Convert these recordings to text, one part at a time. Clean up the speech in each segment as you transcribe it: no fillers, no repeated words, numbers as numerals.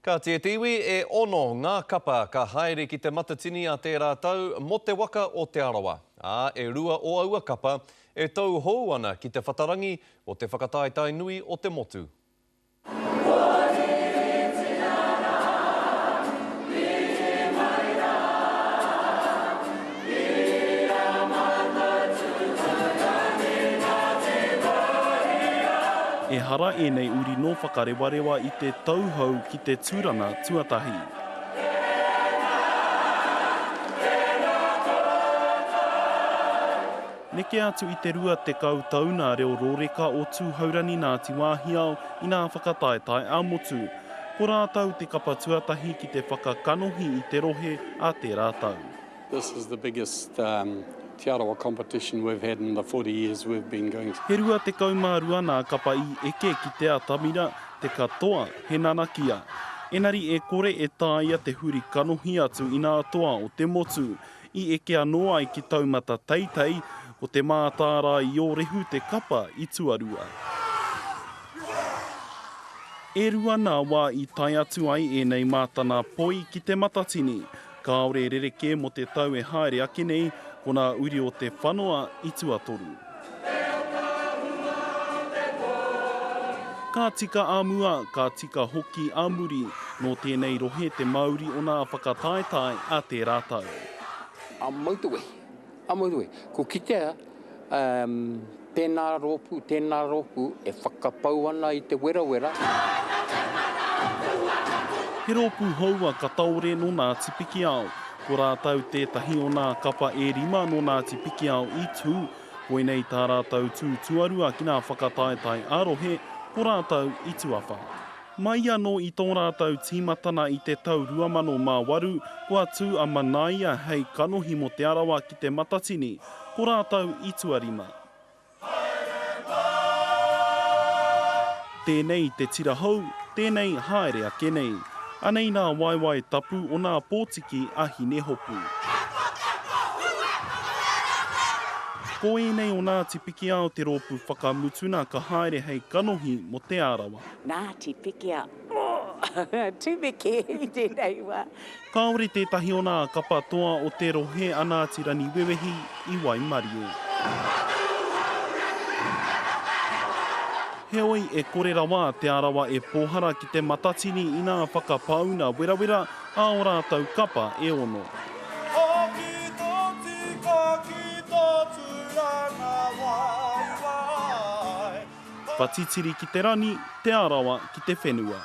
Ka te tiwi e ono ngā kapa ka haere ki te matatini a te rātau mo te waka o te arawa. E rua o aua kapa e tau hou ana ki te whatarangi o te whakataetai nui o te motu. E hara e nei uri no whakarewarewa i te tauhou ki te tūrana tuatahi. Neke atu i te rua te kau tauna reo rōreka o tūhaurani Ngāti Wāhiao i ngā whakataetai ā-motu. Ko rātau te kapa tuatahi ki te whakakanohi i te rohe a te rātau. This is the biggest Te Arawa competition we've had in the 40 years we've been going. He rua te kaumārua nā kapa i eke ki te atamira, te katoa, he nanakia. Engari e kore e tāia te huri kanohi atu i ngā toa o te motu, i eke anō ai ki taumata teitei, o te mātāra i o rehu te kapa i tuarua. E rua nā wā i tai atu ai e nei mātana poi ki te matatini, kāore rereke mo te tau e haere ake nei, ko nā uri o te whanua i tuatoru. Ka tika āmua, ka tika hoki āmuri, no tēnei rohe te mauri o nā whakataetai a te rātau. Amautuwe. Ko kitea, tēnā rōpu e whakapau ana i te wera. He rōpu haua ka taure no nā tipiki ao, ko rātau tētahi o nā kapa e rima no nā tipiki ao i tū, koe nei tā rātau tū tuarua ki nā whakataetai arohe, ko rātau i tuawha. Mai anō i tō rātau tīmatana i te tau 2008, kua tū a manaia hei kanohi mo te arawa ki te matatini, ko rātau i tuarima. Tēnei te tira hou, tēnei haere ake nei. Anei nā waiwai tapu o nā pōtiki a Hinehopu. Ko nei o nā tipiki ao te rōpu whakamutuna ka haere hei kanohi mo te arawa. Nā tipiki ao, tūmeke i tēnei wā. Kāore tētahi o nā kapa toa o te rohe a Ngāti Raniwewehi i Waimarie. Heoi e kore rawa te arawa e pohara ki te matatini i ngā whakapauna werawera a o rātau kapa e ono. Patitiri ki te rani, te arawa ki te whenua.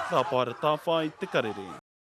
Ka pāra tāwhai te karere.